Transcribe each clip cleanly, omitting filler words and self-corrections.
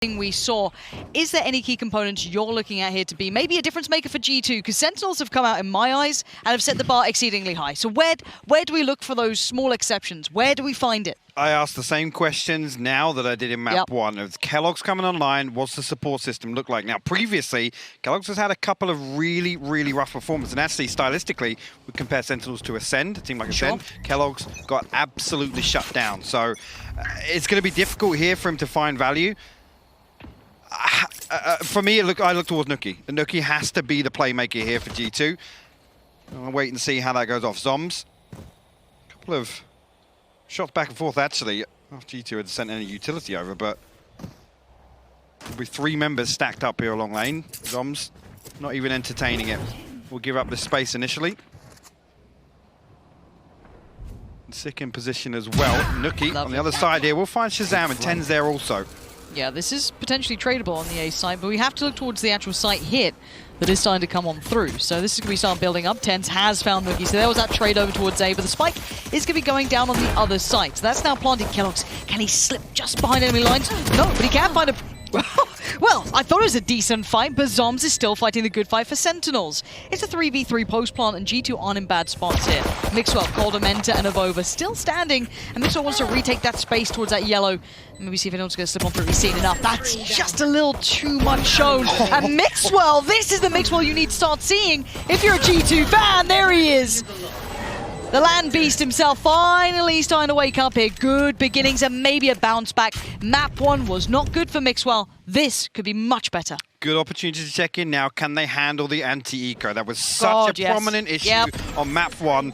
we saw. Is there any key components you're looking at here to be maybe a difference maker for G2? Because Sentinels have come out in my eyes and have set the bar exceedingly high. So where do we look for those small exceptions? Where do we find it? I ask the same questions now that I did in map 1. With keloqz coming online, what's the support system look like? Now, previously, keloqz has had a couple of really rough performances. And actually, stylistically, we compare Sentinels to Ascend, a team like Ascend. keloqz got absolutely shut down. So it's going to be difficult here for him to find value. For me, I look towards nukkye. The nukkye has to be the playmaker here for G2. I'll wait and see how that goes off. Zombs, a couple of shots back and forth, actually. Oh, G2 had sent any utility over, but there'll be 3 members stacked up here along lane. Zombs not even entertaining it. We'll give up the space initially. Sick in position as well. Nukkye on the other side here. We'll find ShahZaM and TenZ there also. Yeah, this is potentially tradable on the A side, but we have to look towards the actual site hit that is starting to come on through. So this is going to be starting building up. TenZ has found nukkye, so there was that trade over towards A, but the spike is going to be going down on the other side. So that's now planting keloqz. Can he slip just behind enemy lines? No, but he can find a... Well, I thought it was a decent fight, but zombs is still fighting the good fight for Sentinels. It's a 3v3 post-plant, and G2 aren't in bad spots here. Mixwell, koldamenta, and AvovA still standing, and Mixwell wants to retake that space towards that yellow. Maybe see if anyone's going to slip on through. He's seen enough. That's just a little too much shown. And Mixwell, this is the Mixwell you need to start seeing if you're a G2 fan. There he is. The land beast himself finally starting to wake up here. Good beginnings and maybe a bounce back. Map 1 was not good for Mixwell. This could be much better. Good opportunity to check in now. Can they handle the anti-eco? That was such a prominent issue on map 1.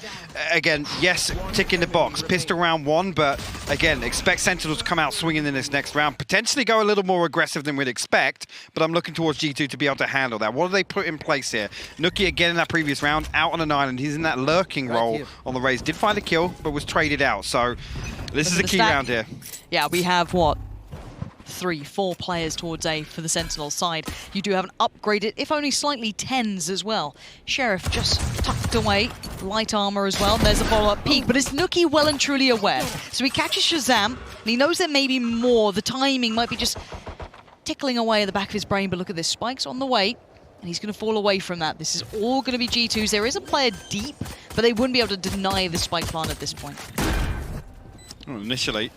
Again, yes, tick in the box. Pistol round 1, but again, expect Sentinels to come out swinging in this next round. Potentially go a little more aggressive than we'd expect, but I'm looking towards G2 to be able to handle that. What do they put in place here? nukkye again in that previous round, out on an island. He's in that lurking role on the raise. Did find a kill, but was traded out. So this is a key round here. Yeah, we have what? 3, 4 players towards A for the Sentinel side. You do have an upgraded, if only slightly, TenZ as well. Sheriff just tucked away, light armor as well. There's a follow-up peek, but is nukkye well and truly aware? So he catches ShahZaM, and he knows there may be more. The timing might be just tickling away at the back of his brain, but look at this, Spike's on the way, and he's going to fall away from that. This is all going to be G2s. There is a player deep, but they wouldn't be able to deny the Spike plant at this point. Well, initially,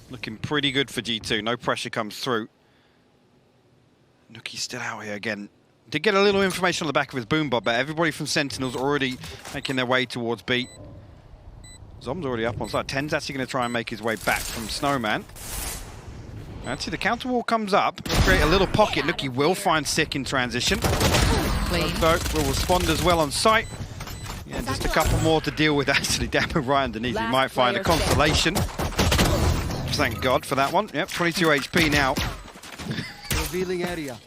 looking pretty good for G2. No pressure comes through. nukkye's still out here again. Did get a little information on the back of his boombot, but everybody from Sentinels already making their way towards B. Zom's already up on side. TenZ actually going to try and make his way back from Snowman. Actually, the counter wall comes up. Create a little pocket. nukkye will find Sick in transition. So will respond as well on site. Yeah, just a couple more to deal with. Actually, dapr right underneath. He might find a consolation. Thank God for that one. Yep, 22 HP now. Revealing area.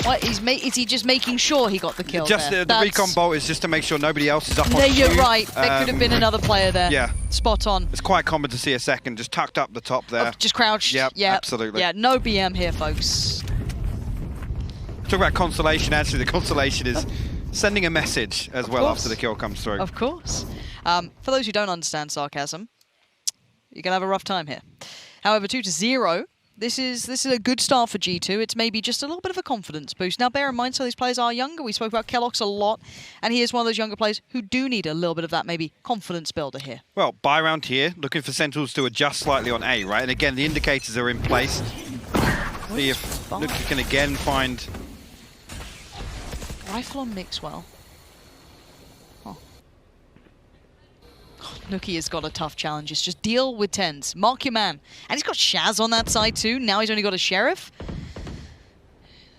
What, is he just making sure he got the kill just there? The recon bolt is just to make sure nobody else is up on there, you're right. There could have been another player there. Yeah. Spot on. It's quite common to see a second just tucked up the top there. Oh, just crouched. Yep, yeah, absolutely. Yeah, no BM here, folks. Talk about consolation. Actually, the consolation is sending a message as well after the kill comes through. Of course. For those who don't understand sarcasm, you're going to have a rough time here. However, 2-0, this is a good start for G2. It's maybe just a little bit of a confidence boost. Now, bear in mind, some of these players are younger. We spoke about keloqz a lot, and he is one of those younger players who do need a little bit of that maybe confidence builder here. Well, buy round here, looking for Sentinels to adjust slightly on A, right? And again, the indicators are in place. See if nukkye can again find... Rifle on Mixwell. nukkye has got a tough challenge. It's just deal with TenZ. Mark your man. And he's got Shaz on that side too. Now he's only got a Sheriff.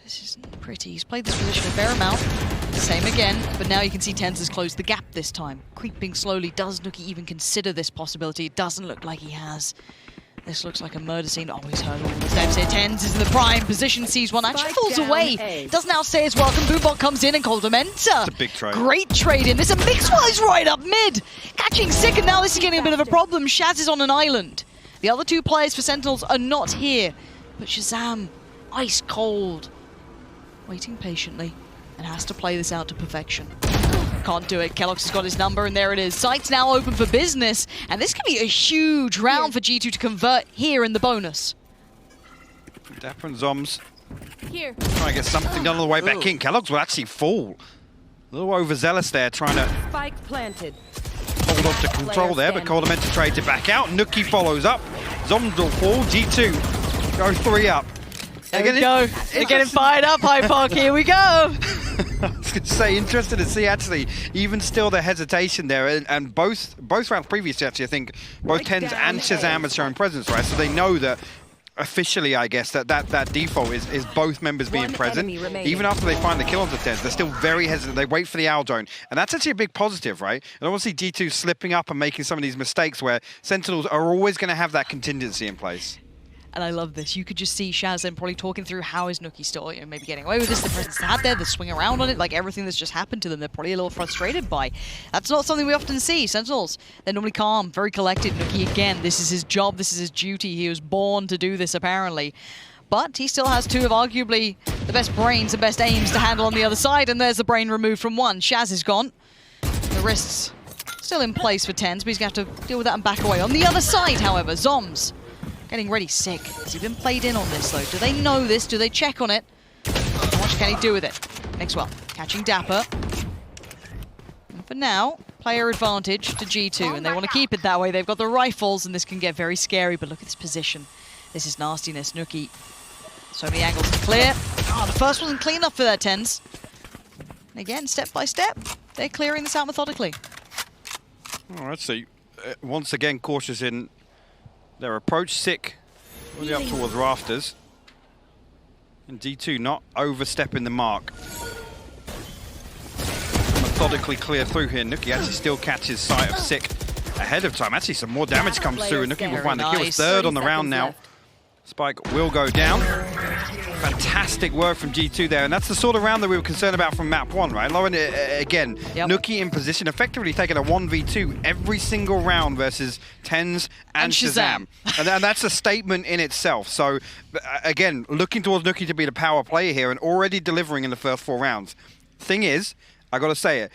This isn't pretty. He's played this position a fair amount. Same again, but now you can see TenZ has closed the gap this time. Creeping slowly. Does nukkye even consider this possibility? It doesn't look like he has. This looks like a murder scene. Oh, he's heard all the steps here. TenZ is in the prime position, sees one, actually falls away. Doesn't now say his welcome. Boombot comes in and koldamenta. It's a big trade. Great trade in. There's a Mixwell is right up mid. Catching Sick, and now this is getting a bit of a problem. Shaz is on an island. The other 2 players for Sentinels are not here. But ShahZaM, ice cold, waiting patiently, and has to play this out to perfection. Can't do it. keloqz has got his number, and there it is. Site's now open for business, and this could be a huge round for G2 to convert here in the bonus. dapr and zombs Here. trying to get something done on the way back in. keloqz will actually fall. A little overzealous there, trying to Spike planted. hold on to control there, but koldamenta trades it back out. Nukkye follows up. Zombs will fall. G2 go 3 up. There we go. They're getting fired up, Hyde Park. Here we go. I was going to say, interested to see actually, even still the hesitation there, and both rounds previously actually, I think both TenZ and ShahZaM have shown presence, right? So they know that officially, I guess, that default is both members being present. Even after they find the kill onto TenZ, they're still very hesitant. They wait for the owl drone, and that's actually a big positive, right? And obviously G2 slipping up and making some of these mistakes where Sentinels are always going to have that contingency in place. And I love this. You could just see ShahZaM probably talking through how is nukkye still, maybe getting away with this. The presence out there, the swing around on it, like everything that's just happened to them, they're probably a little frustrated by. That's not something we often see. Sentinels, they're normally calm, very collected. Nukkye, again, this is his job, this is his duty. He was born to do this, apparently. But he still has 2 of arguably the best brains and best aims to handle on the other side, and there's the brain removed from one. Shaz is gone. The wrists still in place for TenZ, but he's going to have to deal with that and back away. On the other side, however, zombs. Getting ready, sick. Has he been played in on this, though? Do they know this? Do they check on it? How much can he do with it? Mixwell catching dapr. And for now, player advantage to G2, and they want to keep it that way. They've got the rifles, and this can get very scary, but look at this position. This is nastiness. Nukkye. So many angles to clear. Oh, the first wasn't clean enough for that TenZ. And again, step by step, they're clearing this out methodically. All right, so once again, cautious in their approach. Sick, really up towards rafters. And G2 not overstepping the mark. Methodically clear through here. Nukkye actually still catches sight of Sick ahead of time. Actually, some more damage comes through, and Nukkye will find the kill. It's 3rd on the round now. Spike will go down. Fantastic work from G2 there, and that's the sort of round that we were concerned about from map 1, right? Lauren, again, Nukkye in position, effectively taking a 1v2 every single round versus TenZ and ShahZaM. And that's a statement in itself. So, again, looking towards Nukkye to be the power player here and already delivering in the first 4 rounds. Thing is, I got to say it,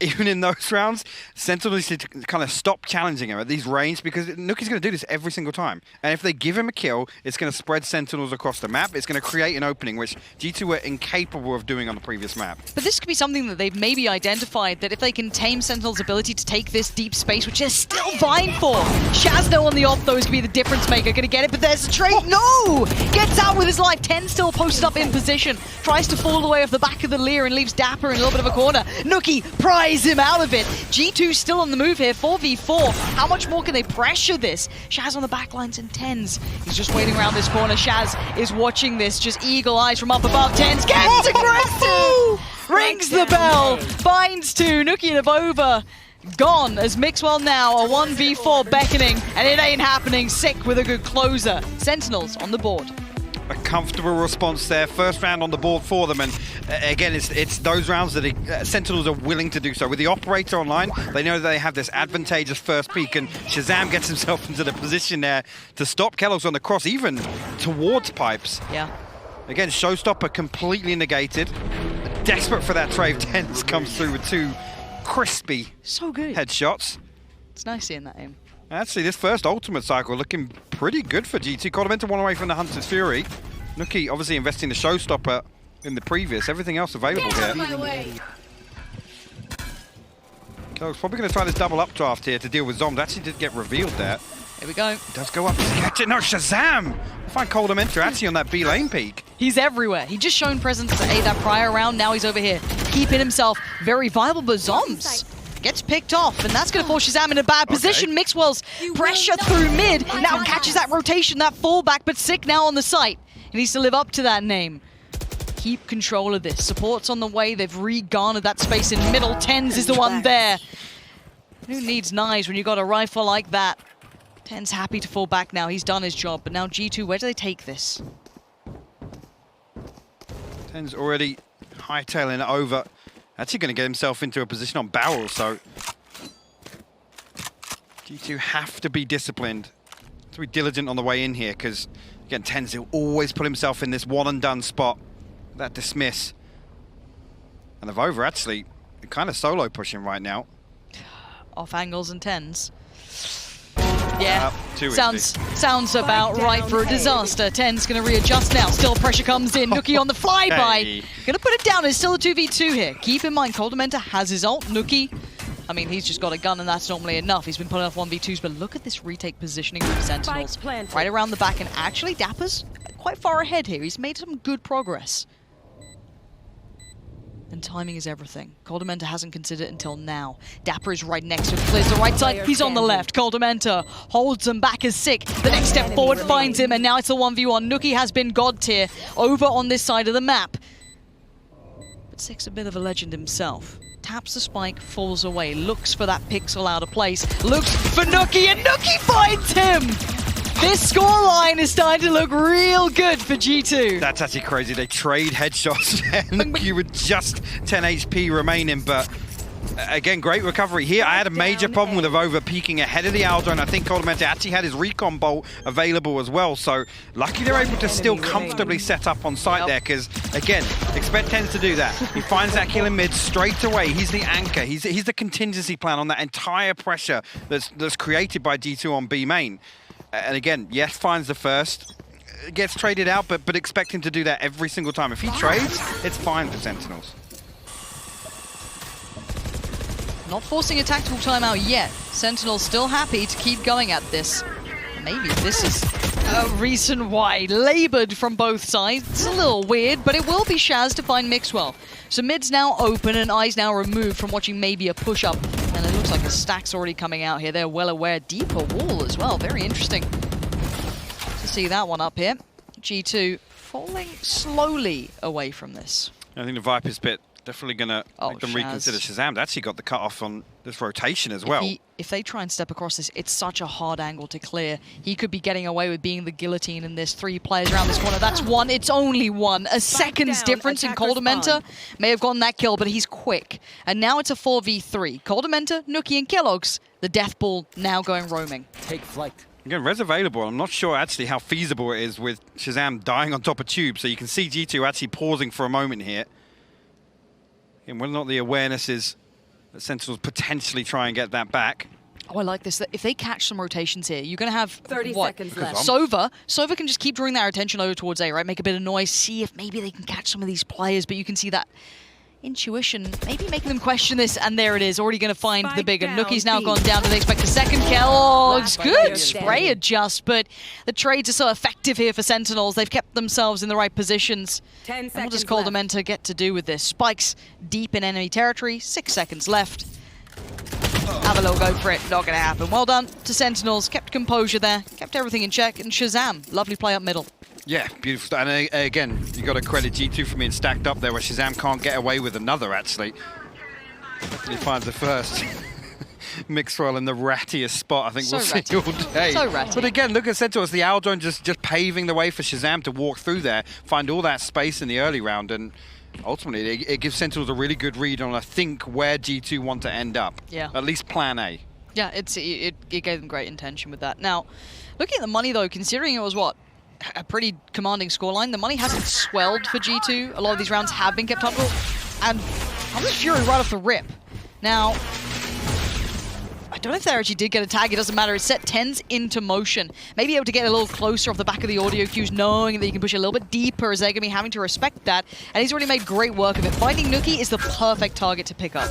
even in those rounds, Sentinels need to kind of stop challenging him at these range, because Nukkye's going to do this every single time. And if they give him a kill, it's going to spread Sentinels across the map. It's going to create an opening, which G2 were incapable of doing on the previous map. But this could be something that they've maybe identified, that if they can tame Sentinel's ability to take this deep space, which they're still vying for. ShahZaM on the off, though, is going to be the difference maker. Going to get it, but there's a trade. No! Gets out with his life. TenZ still posted up in position. Tries to fall away off the back of the Lear and leaves dapr in a little bit of a corner. Nukkye pries him out of it. G2 still on the move here, 4v4. How much more can they pressure this? Shaz on the backlines and TenZ. He's just waiting around this corner. Shaz is watching this, just eagle eyes from up above. TenZ gets aggressive! Rings the bell, binds to Nukkye and AvovA. Gone as Mixwell now, a 1v4 beckoning, and it ain't happening. Sick with a good closer. Sentinels on the board. A comfortable response there. First round on the board for them, and again, it's those rounds that Sentinels are willing to do so. With the operator online, they know that they have this advantageous first peek, and ShahZaM gets himself into the position there to stop keloqz on the cross, even towards pipes. Yeah. Again, showstopper completely negated. Desperate for that trade, TenZ comes through with 2 crispy headshots. It's nice seeing that aim. Actually, this first ultimate cycle looking pretty good for G2. koldamenta 1 away from the Hunter's Fury. Nukkye obviously investing the showstopper in the previous. Everything else available here. keloqz probably going to try this double updraft here to deal with zombs. Actually did get revealed there. Here we go. Does go up to catch it. No, ShahZaM! Find koldamenta actually on that B lane peak. He's everywhere. He just shown presence to A that prior round. Now he's over here, keeping himself very viable, but zombs gets picked off, and that's going to force ShahZaM in a bad position. Mixwell's pressure through mid, now catches that rotation, that fallback, but Sick now on the site. He needs to live up to that name. Keep control of this. Support's on the way. They've re-garnered that space in middle. TenZ is the one there. Who needs knives when you got a rifle like that? TenZ happy to fall back now. He's done his job, but now G2, where do they take this? TenZ already hightailing it over. Actually going to get himself into a position on barrel, so G2 have to be disciplined, to be diligent on the way in here, because again, TenZ will always put himself in this one and done spot, that dismiss. And AvovA actually kind of solo pushing right now. Off angles and TenZ. Yeah, too sounds about right for a disaster. TenZ going to readjust now. Still pressure comes in. Nukkye on the flyby. Going to put it down. It's still a 2v2 here. Keep in mind, koldamenta has his ult. Nukkye, I mean, he's just got a gun and that's normally enough. He's been pulling off 1v2s, but look at this retake positioning from Sentinels. Right around the back, and actually dappr's quite far ahead here. He's made some good progress. And timing is everything. koldamenta hasn't considered it until now. dapr is right next to him, clears the right side. He's on the left. koldamenta holds him back as sick. The next step forward finds him, and now it's a 1v1. Nukkye has been god tier over on this side of the map. But Sick's a bit of a legend himself. Taps the spike, falls away, looks for that pixel out of place, looks for Nukkye, and Nukkye finds him! This scoreline is starting to look real good for G2. That's actually crazy. They trade headshots and Nukkye with just 10 HP remaining, but again, great recovery here. I had a major problem with AvovA peeking ahead of the Aldo, and I think koldamenta actually had his recon bolt available as well, so lucky they're able to still comfortably set up on site there, because again, expect TenZ to do that. He finds that kill in mid straight away. He's the anchor. He's the contingency plan on that entire pressure that's created by G2 on B main. And again, yes, finds the first, gets traded out, but expect him to do that every single time. If he trades, it's fine for Sentinels. Not forcing a tactical timeout yet. Sentinels still happy to keep going at this. Maybe this is a reason why. Labored from both sides. It's a little weird, but it will be Shaz to find Mixwell. So mid's now open and eyes now removed from watching maybe a push-up. And it looks like the stack's already coming out here. They're well aware. Deeper wall as well. Very interesting to see that one up here. G2 falling slowly away from this. I think the Viper's bit definitely going to make them reconsider ShahZaM. Actually got the cut off on this rotation as well. If they try and step across this, it's such a hard angle to clear. He could be getting away with being the guillotine, and there's 3 players around this corner. That's one. It's only one. A second's difference in koldamenta. May have gotten that kill, but he's quick. And now it's a 4v3. koldamenta, nukkye, and keloqz. The death ball now going roaming. Take flight. Again, res available. I'm not sure actually how feasible it is with ShahZaM dying on top of tube. So you can see G2 actually pausing for a moment here. And whether or not the awareness is that Sentinels potentially try and get that back. Oh, I like this. If they catch some rotations here, you're going to have 30 seconds left. SOVA can just keep drawing their attention over towards A, right? Make a bit of noise, see if maybe they can catch some of these players, but you can see that intuition, maybe making them question this, and there it is, already going to find the bigger. Nukkye's now gone down. Do they expect a second kill? Oh, it's good spray adjust, but the trades are so effective here for Sentinels. They've kept themselves in the right positions. 10 seconds and what does koldamenta get to do with this? Spikes deep in enemy territory, 6 seconds left. Have a little go for it, not going to happen. Well done to Sentinels, kept composure there, kept everything in check, and ShahZaM, lovely play up middle. Yeah, beautiful stuff. And again, you got to credit G2 for being stacked up there, where ShahZaM can't get away with another, actually. He finds the first. Mixwell in the rattiest spot, I think So we'll see all day. So ratty. But again, look at Sentinels, the Aldon just paving the way for ShahZaM to walk through there, find all that space in the early round, and ultimately it gives Sentinels a really good read on, I think, where G2 want to end up. Yeah. At least plan A. Yeah, it gave them great intention with that. Now, looking at the money though, considering it was what? A pretty commanding scoreline. The money hasn't swelled for G2. A lot of these rounds have been kept up. And I'm just Fury right off the rip. Now, I don't know if they actually did get a tag. It doesn't matter. It's set TenZ into motion. Maybe able to get a little closer off the back of the audio cues, knowing that you can push a little bit deeper as they're going to be having to respect that. And he's already made great work of it. Finding Nukkye is the perfect target to pick up.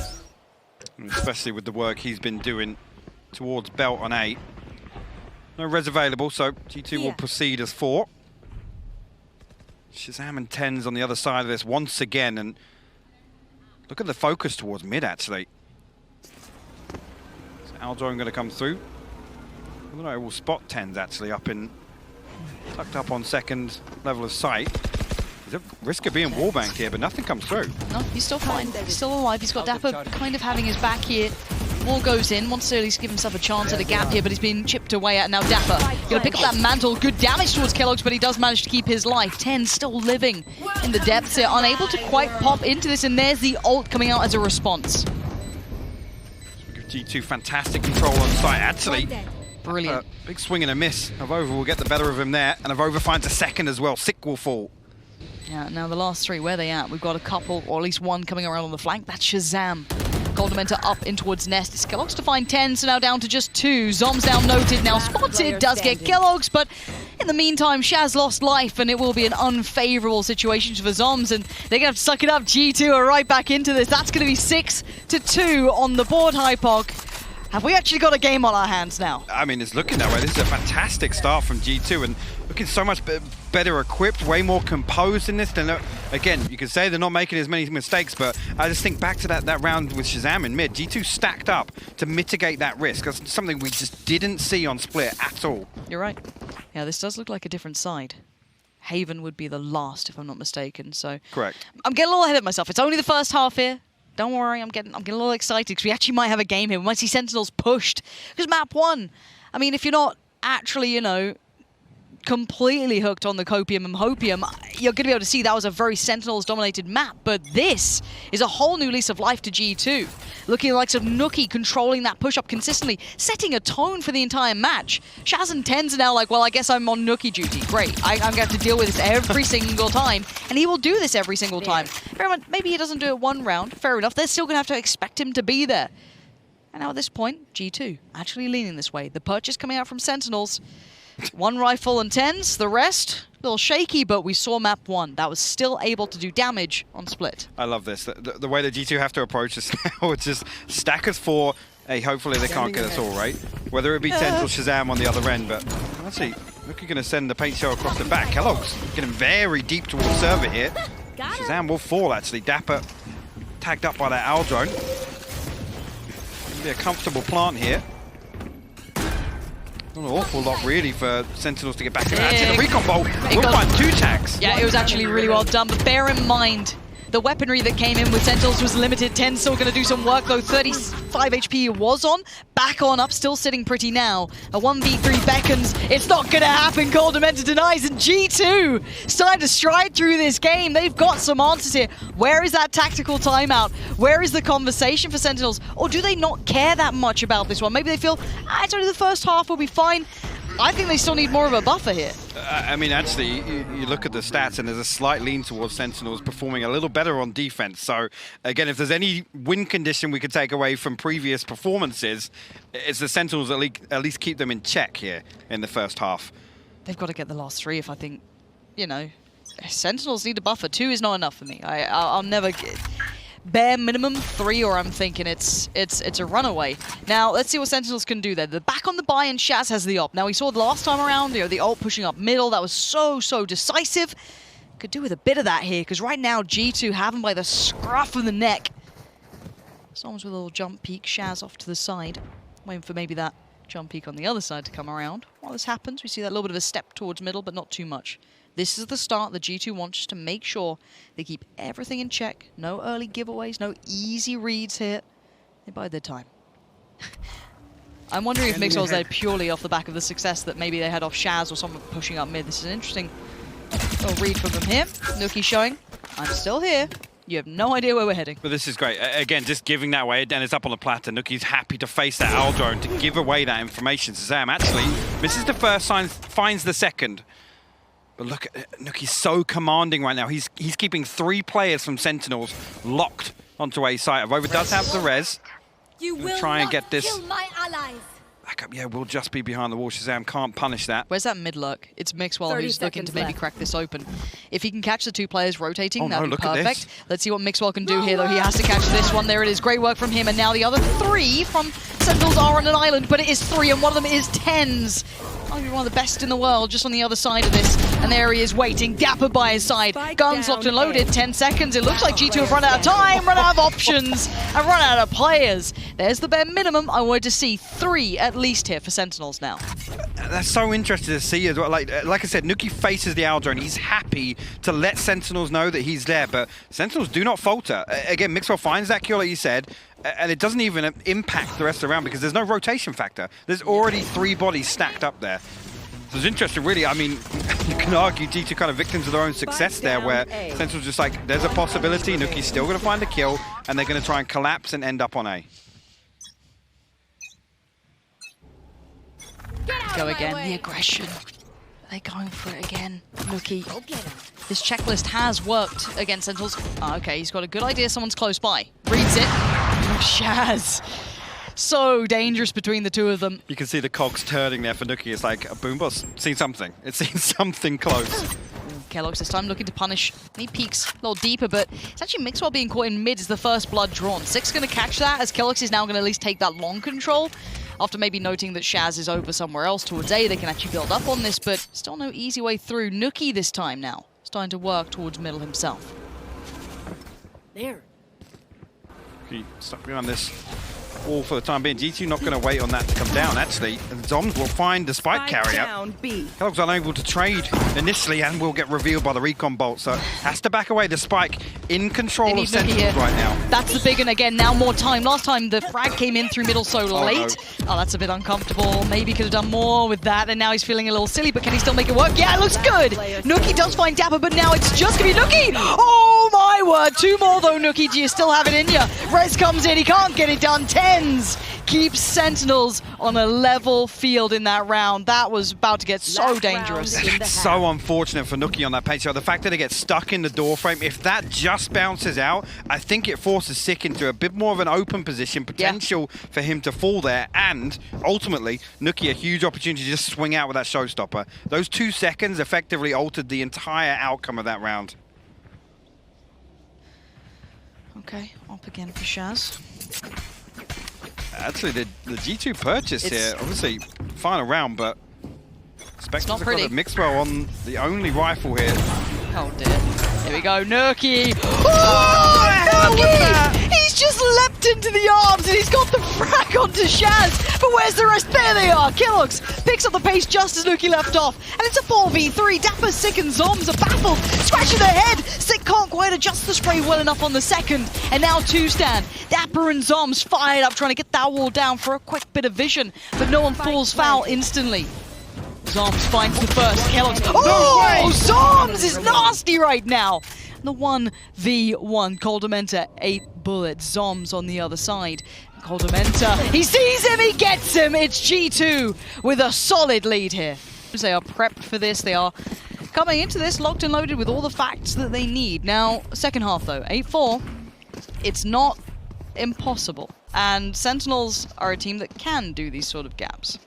Especially with the work he's been doing towards belt on A. No res available, so G2 will proceed as 4. ShahZaM and TenZ on the other side of this once again, and look at the focus towards mid, actually. Is Aldon going to come through? I don't know, we'll spot TenZ actually up in, tucked up on second level of sight. There's a risk of being wallbanked here, but nothing comes through. No, he's still fine. He's still alive. He's got dapr kind of having his back here. Wall goes in, wants to at least give himself a chance at a gap here, but he's been chipped away at. Now dapr gonna pick up that mantle. Good damage towards keloqz, but he does manage to keep his life. TenZ still living in the depths here, unable to quite pop into this, and there's the ult coming out as a response. G2 fantastic control on site, actually. Brilliant. Big swing and a miss. AvovA will get the better of him there, and AvovA finds a second as well. Sick will fall. Yeah, now the last 3, where are they at? We've got a couple, or at least one coming around on the flank. That's ShahZaM. koldamenta up in towards Nest. It's keloqz to find TenZ, so now down to just 2. Zombs down noted, now spotted, does get keloqz, but in the meantime, Shaz lost life, and it will be an unfavorable situation for Zombs, and they're going to have to suck it up. G2 are right back into this. That's going to be 6-2 on the board, Hypok. Have we actually got a game on our hands now? I mean, it's looking that way. This is a fantastic start from G2 and looking so much better equipped, way more composed in this. Again, you can say they're not making as many mistakes, but I just think back to that round with ShahZaM in mid. G2 stacked up to mitigate that risk. That's something we just didn't see on Split at all. You're right. Yeah, this does look like a different side. Haven would be the last, if I'm not mistaken. So Correct. I'm getting a little ahead of myself. It's only the first half here. Don't worry, I'm getting a little excited because we actually might have a game here. We might see Sentinels pushed. Because map 1, I mean, if you're not actually, you know, completely hooked on the Copium and Hopium, you're going to be able to see that was a very Sentinels-dominated map. But this is a whole new lease of life to G2. Looking like some nukkye controlling that push-up consistently, setting a tone for the entire match. Shaz and TenZ are now like, well, I guess I'm on nukkye duty. Great. I'm going to have to deal with this every single time. And he will do this every single time. Maybe he doesn't do it one round. Fair enough. They're still going to have to expect him to be there. And now at this point, G2 actually leaning this way. The purchase coming out from Sentinels. 1 rifle and TenZ, the rest, a little shaky, but we saw map 1. That was still able to do damage on Split. I love this. The way that G2 have to approach this now, it's just stack us 4. Hey, hopefully they can't get us all, right? Whether it be TenZ or ShahZaM on the other end, but let's see. Nukkye going to send the paint shell across the back. keloqz getting very deep towards the server here. ShahZaM will fall, actually. dapr tagged up by that owl drone. Be a comfortable plant here. Not an awful lot, really, for Sentinels to get back in. Actually, the recon bolt will find 2 tags. Yeah, it was actually really well done, but bear in mind, the weaponry that came in with Sentinels was limited. TenZ still going to do some work, though. 35 HP was on. Back on up, still sitting pretty now. A 1v3 beckons. It's not going to happen. koldamenta denies, and G2 starting to stride through this game. They've got some answers here. Where is that tactical timeout? Where is the conversation for Sentinels? Or do they not care that much about this one? Maybe they feel, it's only the first half, we'll be fine. I think they still need more of a buffer here. I mean, actually, you look at the stats and there's a slight lean towards Sentinels performing a little better on defense. So, again, if there's any win condition we could take away from previous performances, it's the Sentinels at least keep them in check here in the first half. They've got to get the last 3 if I think, you know, Sentinels need a buffer. 2 is not enough for me. I'll never get... Bare minimum 3, or I'm thinking it's a runaway. Now, let's see what Sentinels can do there. They're back on the buy, and Shaz has the op. Now, we saw the last time around, the ult pushing up middle. That was so decisive. Could do with a bit of that here, because right now, G2 have him by the scruff of the neck. Someone's with a little jump peek. Shaz off to the side. Waiting for maybe that jump peek on the other side to come around. While this happens, we see that little bit of a step towards middle, but not too much. This is the start that G2 wants, just to make sure they keep everything in check. No early giveaways, no easy reads here. They bide their time. I'm wondering if Mixwell's there purely off the back of the success that maybe they had off Shaz or someone pushing up mid. This is an interesting little read from them here. nukkye showing, I'm still here. You have no idea where we're heading. But this is great. Again, just giving that away. Then it's up on the platter. nukkye's happy to face that owl drone to give away that information. ShahZaM actually misses the first sign, finds the second. But look, nukkye's so commanding right now. He's keeping 3 players from Sentinels locked onto a site. AvovA does have the res. You will try and not get this kill my allies. back up. Yeah, we'll just be behind the wall. ShahZaM can't punish that. Where's that mid lurk? It's Mixwell who's looking to maybe crack this open. If he can catch the 2 players rotating, that'd be perfect. Let's see what Mixwell can do here, though. He has to catch this one. There it is. Great work from him. And now the other 3 from Sentinels are on an island, but it is 3, and one of them is TenZ. Probably one of the best in the world, just on the other side of this. And there he is waiting, dapr by his side. Guns locked and loaded, 10 seconds. It looks like G2 have run out of time, run out of options, and run out of players. There's the bare minimum. I wanted to see 3 at least here for Sentinels now. That's so interesting to see as well. Like I said, nukkye faces the owl drone. He's happy to let Sentinels know that he's there, but Sentinels do not falter. Again, Mixwell finds that kill, like you said, and it doesn't even impact the rest of the round because there's no rotation factor. There's already 3 bodies stacked up there. So it's interesting, really. I mean, you can argue G2 kind of victims of their own success there, where Sentinels just like, there's a possibility, nukkye's still going to find a kill, and they're going to try and collapse and end up on A. Go again, the aggression. They're going for it again. nukkye. This checklist has worked against Sentinels. Oh, okay, he's got a good idea someone's close by. Reads it. Shaz. So dangerous between the two of them. You can see the cogs turning there for nukkye. It's like, Boombo's seen something. It's seen something close. keloqz this time looking to punish. He peeks a little deeper, but it's actually Mixwell being caught in mid is the first blood drawn. Six going to catch that as keloqz is now going to at least take that long control. After maybe noting that Shaz is over somewhere else towards A, they can actually build up on this, but still no easy way through. nukkye this time now, starting to work towards middle himself. There. He stuck behind this wall for the time being. G2 not going to wait on that to come down, actually. And zombs will find the spike carrier. Down, B. keloqz unable to trade initially and will get revealed by the recon bolt, so has to back away. The spike in control of Sentinels right now. That's the big one again, now more time. Last time the frag came in through middle so late. Oh, that's a bit uncomfortable. Maybe could have done more with that, and now he's feeling a little silly, but can he still make it work? Yeah, it looks good! nukkye does find dapr, but now it's just gonna be nukkye! Oh my word, two more though, nukkye. Do you still have it in you? Rez comes in, he can't get it done. TenZ keeps Sentinels on a level field in that round. That was about to get so dangerous. So unfortunate for nukkye on that page. So the fact that it gets stuck in the door frame, if that just bounces out, I think it forces Sick into a bit more of an open position, potential for him to fall there, and ultimately, nukkye a huge opportunity to just swing out with that showstopper. Those 2 seconds effectively altered the entire outcome of that round. Okay, up again for Shaz. Actually, the G2 purchase here, obviously, final round, but Spectres have got a Mixwell on the only rifle here. Oh dear. Here we go, nukkye! Oh, nukkye! He's just leapt into the arms and he's got the frag onto Shaz! But where's the rest? There they are! keloqz picks up the pace just as nukkye left off. And it's a 4v3. dapr, Sick and zombs are baffled, scratching their head! Sick can't quite adjust the spray well enough on the second. And now two-stand. dapr and zombs fired up, trying to get that wall down for a quick bit of vision. But no one falls foul instantly. zombs finds the first. keloqz. Oh, zombs is nasty right now. The 1v1. koldamenta, 8 bullets. zombs on the other side. koldamenta, he sees him, he gets him. It's G2 with a solid lead here. They are prepped for this. They are coming into this locked and loaded with all the facts that they need. Now, second half though, 8-4. It's not impossible. And Sentinels are a team that can do these sort of gaps.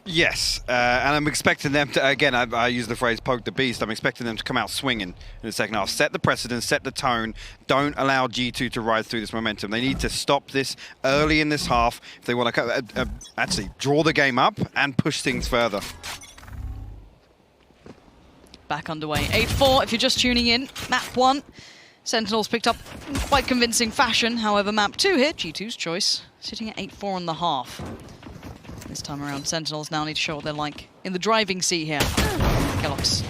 Yes, and I'm expecting them to, again, I use the phrase poke the beast, I'm expecting them to come out swinging in the second half. Set the precedent, set the tone, don't allow G2 to ride through this momentum. They need to stop this early in this half if they want to actually draw the game up and push things further. Back underway, 8-4 if you're just tuning in. Map 1, Sentinels picked up in quite convincing fashion. However, map 2 here, G2's choice, sitting at 8-4 on the half. This time around, Sentinels now need to show what they're like in the driving seat here. keloqz.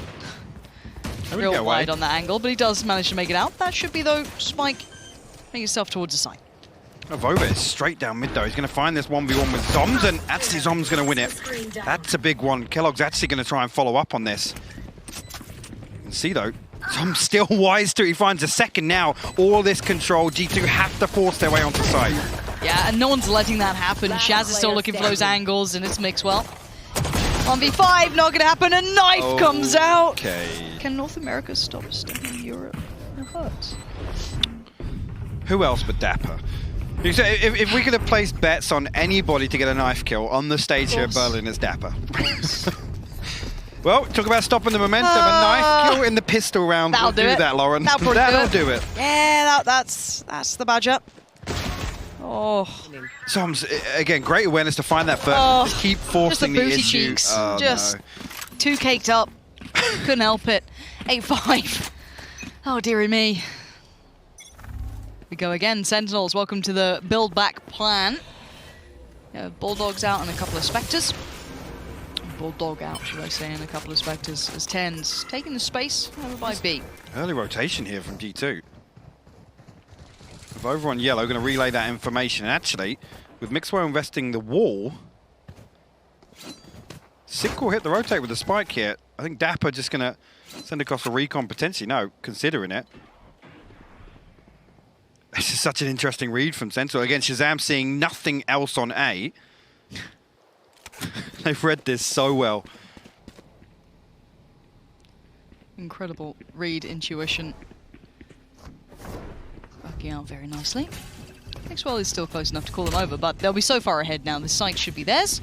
Real wide on that angle, but he does manage to make it out. That should be, though, Spike, make yourself towards the side. AvovA is straight down mid, though. He's going to find this 1v1 with zombs, and actually zombs going to win it. That's a big one. keloqz actually going to try and follow up on this. You can see, though, zombs still wise to it. He finds a second now. All this control, G2 have to force their way onto site. Yeah, and no one's letting that happen. Shaz is still looking for those angles, and it's Mixwell. 1v5, not gonna happen. A knife comes out. Okay. Can North America stop stepping Europe? It hurts. Who else but dapr? If we could have placed bets on anybody to get a knife kill on the stage here in Berlin, it's dapr. Well, talk about stopping the momentum. A knife kill in the pistol round will do that, Lauren. That'll do it. Yeah, that's the badger. Oh. zombs, again, great awareness to find that first. Just keep forcing the issue. Cheeks. Too caked up. Couldn't help it. 8-5. Oh, dearie me. We go again. Sentinels, welcome to the build back plan. Bulldogs out and a couple of Spectres. Bulldog out, should I say, and a couple of Spectres as TenZ taking the space over by B. Early rotation here from G2. AvovA on yellow, going to relay that information. And actually, with Mixwell investing the wall, Sick will hit the rotate with the spike here. I think dapr just going to send across a recon potentially. No, considering it. This is such an interesting read from Sentinel. Again, ShahZaM seeing nothing else on A. They've read this so well. Incredible read intuition. Working out very nicely. Mixwell is still close enough to call them over, but they'll be so far ahead now. The site should be theirs.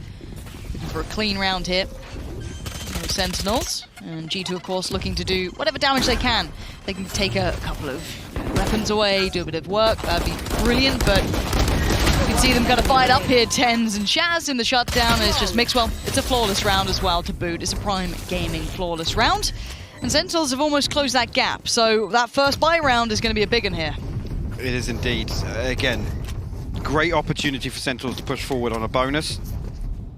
Looking for a clean round here. No Sentinels. And G2, of course, looking to do whatever damage they can. They can take a couple of weapons away, do a bit of work. That'd be brilliant, but you can see them kind of fight up here. TenZ and Shaz in the shutdown. And it's just Mixwell. It's a flawless round as well to boot. It's a Prime Gaming flawless round. And Sentinels have almost closed that gap. So that first buy round is going to be a big one here. It is indeed. Again, great opportunity for Sentinels to push forward on a bonus.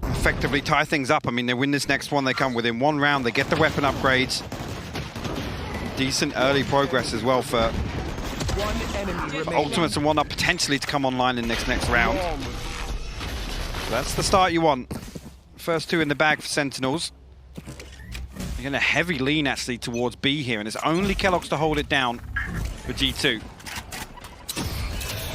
Effectively tie things up. I mean, they win this next one, they come within one round, they get the weapon upgrades. Decent early progress as well for Ultimates and whatnot potentially to come online in this next round. That's the start you want. First two in the bag for Sentinels. They're going to heavy lean actually towards B here, and it's only keloqz to hold it down for G2.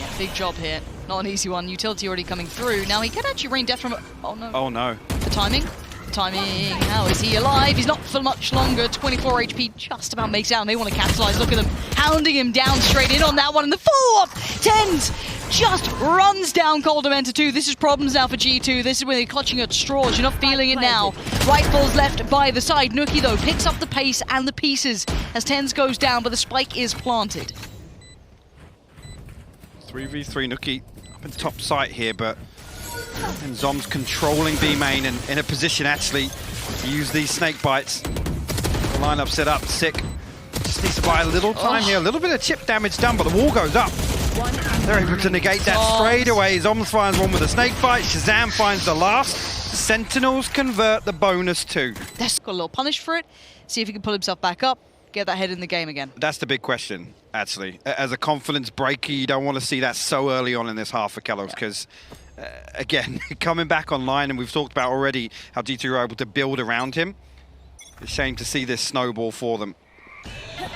Yeah, big job here. Not an easy one. Utility already coming through. Now he can actually rain death from... Oh no. Oh no. The timing. The timing. How is he alive? He's not for much longer. 24 HP just about makes out. And they want to capitalize. Look at them hounding him down straight in on that one. And the follow-up. TenZ just runs down koldamenta too. This is problems now for G2. This is when they're clutching at straws. You're not feeling it now. Rifles left by the side. Nukkye though picks up the pace and the pieces as TenZ goes down, but the spike is planted. 3v3 Nukkye up in the top site here, but and zombs controlling B main and in a position actually to use these snake bites. The lineup set up, sick. Just needs to buy a little time here, a little bit of chip damage done, but the wall goes up. They're able to negate that straight away. Zombs finds one with a snake bite, ShahZaM finds the last. Sentinels convert the bonus too. That's got a little punish for it. See if he can pull himself back up, get that head in the game again. That's the big question, actually. As a confidence breaker, you don't want to see that so early on in this half for keloqz, because again, coming back online, and we've talked about already how G2 are able to build around him. It's a shame to see this snowball for them.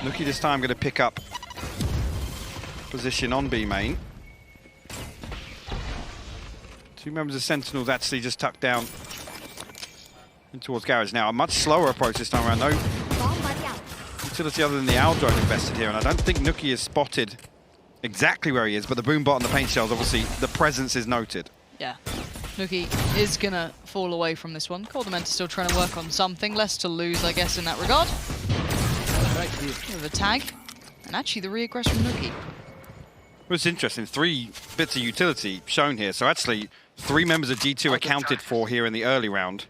Nukkye this time going to pick up position on B main. Two members of Sentinels actually just tucked down in towards garage. Now a much slower approach this time around. No utility other than the owl drone invested here, and I don't think Nukkye is spotted exactly where he is, but the boom bot and the paint shells, obviously the presence is noted. Yeah, Nukkye is gonna fall away from this one. koldamenta still trying to work on something, less to lose I guess in that regard. Bit of a tag, and actually the re-aggress from Nukkye. Well, it's interesting, 3 bits of utility shown here, so actually 3 members of G2 accounted for here in the early round.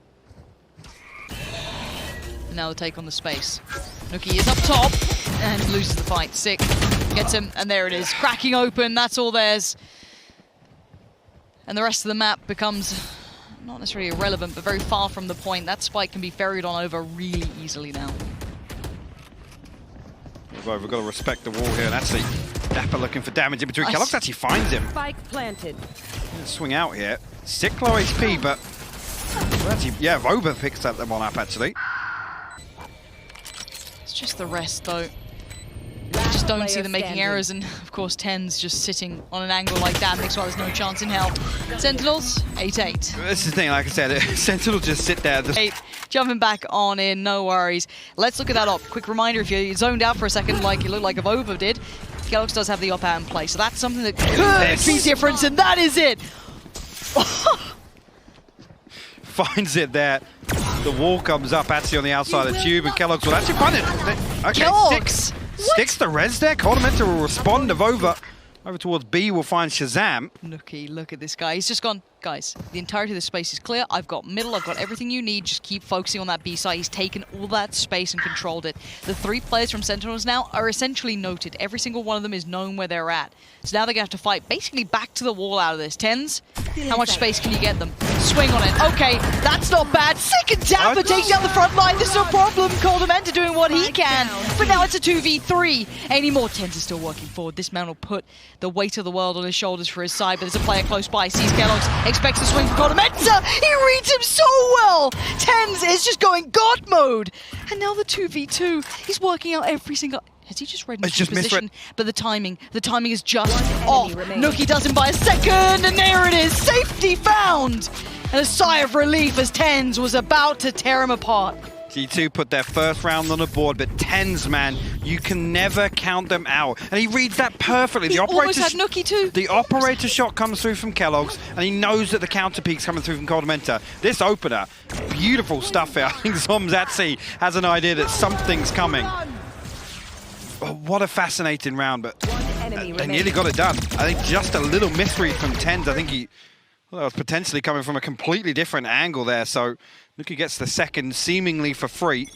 Now the take on the space. Nukkye is up top and loses the fight. Sick. Gets him, and there it is. Cracking open, that's all theirs. And the rest of the map becomes not necessarily irrelevant, but very far from the point. That spike can be ferried on over really easily now. Well, we've got to respect the wall here, and actually dapr looking for damage in between. keloqz actually finds him. Spike planted. Swing out here. Sick low HP, but well, actually, yeah, AvovA picks that one up actually. It's just the rest though. I just don't see them making errors, and of course TenZ just sitting on an angle like that makes sure there's no chance in hell. Sentinels, 8-8. This is the thing, like I said, Sentinels just sit there. Jumping back on in, no worries. Let's look at that op. Quick reminder, if you zoned out for a second like it looked like AvovA did, keloqz does have the op out in play, so that's something that could be different, and that is it! Finds it there. The wall comes up actually on the outside of the tube, and keloqz will actually find it. Okay, keloqz! Sticks the res there. koldamenta will respond. AvovA over towards B will find ShahZaM. Nukkye, look at this guy. He's just gone, guys, the entirety of the space is clear. I've got middle, I've got everything you need. Just keep focusing on that B side. He's taken all that space and controlled it. The 3 players from Sentinels now are essentially noted. Every single one of them is known where they're at. So now they're going to have to fight basically back to the wall out of this. TenZ, how much space can you get them? Swing on it. Okay, that's not bad. Second dapr takes down the front line. This is no problem. koldamenta doing what he can. But now it's a 2v3. Anymore. TenZ is still working forward. This man will put the weight of the world on his shoulders for his side, but there's a player close by. Sees keloqz, expects to swing for koldamenta. He reads him so well. TenZ is just going God mode. And now the 2v2. He's working out every single... Has he just read his position? But the timing is just off. Nukkye doesn't by a second, and there it is. Safety found. And a sigh of relief as TenZ was about to tear him apart. G2 put their first round on the board, but TenZ, man, you can never count them out. And he reads that perfectly. He almost had nukkye too. The operator shot comes through from keloqz, and he knows that the counter peak's coming through from koldamenta. This opener, beautiful stuff here. I think zombs has an idea that something's coming. Oh, what a fascinating round, but they nearly got it done. I think just a little misread from TenZ. I think he was potentially coming from a completely different angle there, so nukkye gets the second seemingly for free.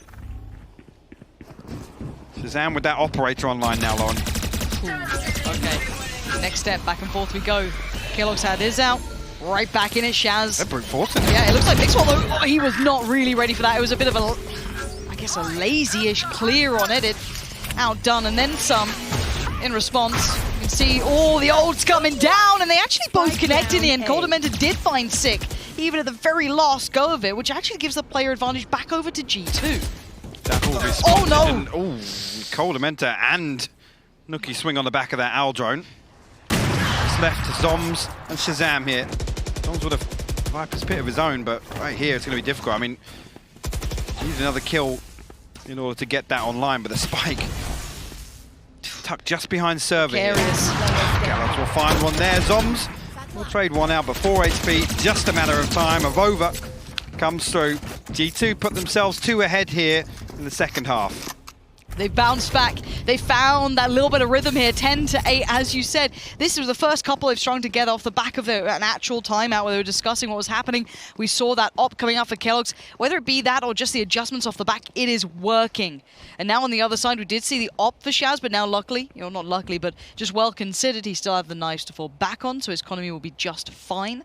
ShahZaM with that operator online now, Lauren. Okay, next step, back and forth we go. keloqz had his out, right back in it, Shaz. They're brute forcing it. Yeah, it looks like Mixwell though, he was not really ready for that. It was a bit of a, I guess a lazy-ish clear on it. It outdone and then some in response. You can see all the ults coming down, and they actually both connect in the end. koldamenta did find Sick, even at the very last go of it, which actually gives the player advantage back over to G2. Oh no! Oh, koldamenta and nukkye swing on the back of that owl drone. It's left to zombs and ShahZaM here. Zombs with a Viper's pit of his own, but right here it's going to be difficult. I mean, needs another kill in order to get that online, but the spike tucked just behind server here. keloqz will find one there. Zombs will trade one out, but 4 HP, just a matter of time. AvovA comes through. G2 put themselves 2 ahead here in the second half. They bounced back. They found that little bit of rhythm here, 10-8, as you said. This was the first couple they've strung together off the back of an actual timeout where they were discussing what was happening. We saw that op coming up for keloqz. Whether it be that or just the adjustments off the back, it is working. And now on the other side, we did see the op for Shaz, but now luckily, you know, not luckily, but just well considered, he still had the knives to fall back on, so his economy will be just fine.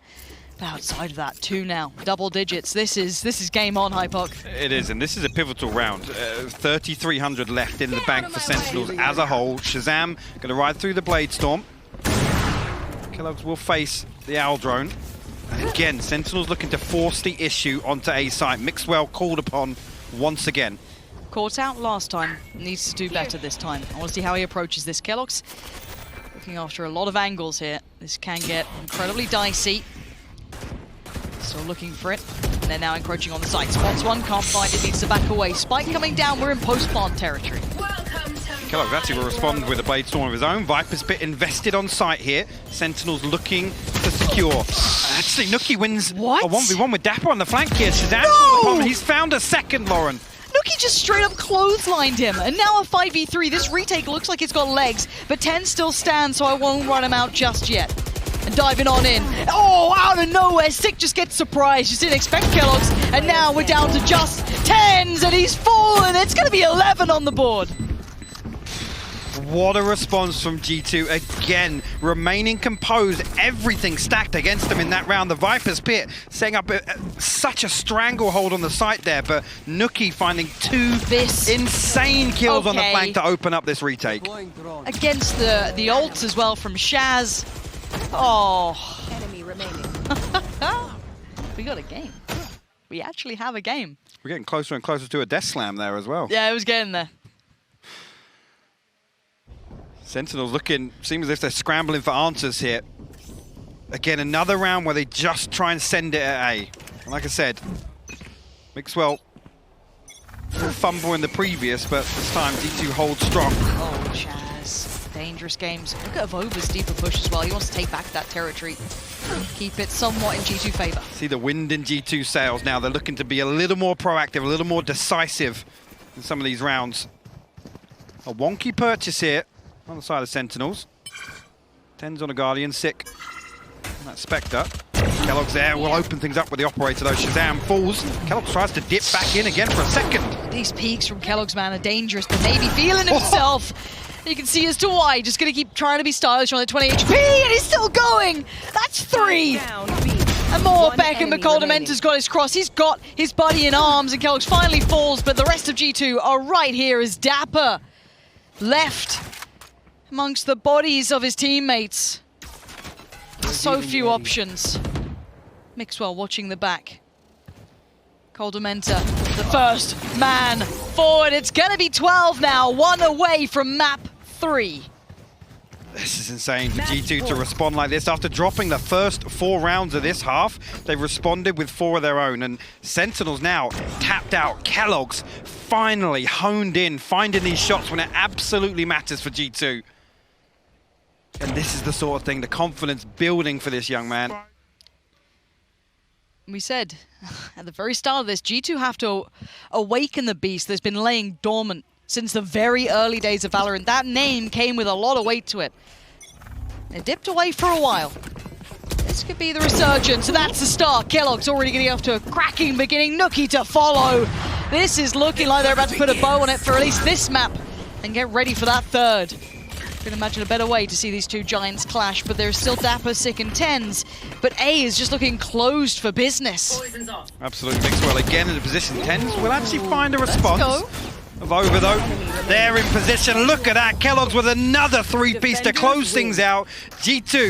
But outside of that, 2 now, double digits. This is game on, Hypoc. It is, and this is a pivotal round. 3,300 left in the bank for Sentinels as a whole. ShahZaM going to ride through the Blade Storm. keloqz will face the Owl Drone. And again, Sentinels looking to force the issue onto A site. Mixwell called upon once again. Caught out last time, needs to do better this time. I want to see how he approaches this. keloqz looking after a lot of angles here. This can get incredibly dicey. Still looking for it, and they're now encroaching on the site. Spots one, can't find it, needs to back away. Spike coming down, we're in post-plant territory. keloqz actually will respond with a Blade Storm of his own. Viper's Pit invested on site here. Sentinels looking to secure. Actually, nukkye wins What? a 1v1 with dapr on the flank here. ShahZaM, No! he's found a second, Lauren. nukkye just straight up clotheslined him, and now a 5v3. This retake looks like it's got legs, but TenZ still stands, so I won't run him out just yet. And diving on in. Oh, out of nowhere, Sick just gets surprised. Just didn't expect keloqz. And now we're down to just TenZ, and he's fallen. It's going to be 11 on the board. What a response from G2. Again, remaining composed. Everything stacked against them in that round. The Viper's Pit setting up such a stranglehold on the site there, but nukkye finding 2 insane kills on the flank to open up this retake. Against the ults as well from Shaz. Oh. Enemy remaining. We got a game. We actually have a game. We're getting closer and closer to a death slam there as well. Yeah, it was getting there. Sentinels looking, seems as if they're scrambling for answers here. Again, another round where they just try and send it at A. And like I said, Mixwell will fumble in the previous, but this time G2 holds strong. Oh, Shaz. Dangerous games. Look at AvovA's deeper push as well. He wants to take back that territory. Keep it somewhat in G2 favor. See the wind in G2 sails now. They're looking to be a little more proactive, a little more decisive in some of these rounds. A wonky purchase here on the side of Sentinels. TenZ on a Guardian, Sick. And that Spectre. keloqz there will open things up with the operator though. ShahZaM falls. keloqz tries to dip back in again for a second. These peaks from keloqz, man, are dangerous, but maybe feeling himself. You can see as to why. Just going to keep trying to be stylish on the 20 HP, and he's still going. That's 3. And more Beckham, but koldamenta's got his cross. He's got his buddy in arms, and keloqz finally falls, but the rest of G2 are right here as dapr left amongst the bodies of his teammates. So few options. Mixwell watching the back. koldamenta, the first man forward. It's going to be 12 now, 1 away from map 3. This is insane for G2 to respond like this. After dropping the first 4 rounds of this half, they've responded with 4 of their own. And Sentinels now tapped out. keloqz finally honed in, finding these shots when it absolutely matters for G2. And this is the sort of thing, the confidence building for this young man. We said at the very start of this, G2 have to awaken the beast that's been laying dormant since the very early days of Valorant. That name came with a lot of weight to it. It dipped away for a while. This could be the resurgence. That's the start. keloqz already getting off to a cracking beginning. nukkye to follow. This is looking like they're about to put a bow on it for at least this map and get ready for that third. Can imagine a better way to see these two giants clash, but there's still dapr, Sick, and TenZ. But A is just looking closed for business. Absolutely. Mixwell again in a position. TenZ will actually find a response. Let's go. AvovA though, they're in position. Look at that. keloqz with another 3-piece to close things out. G2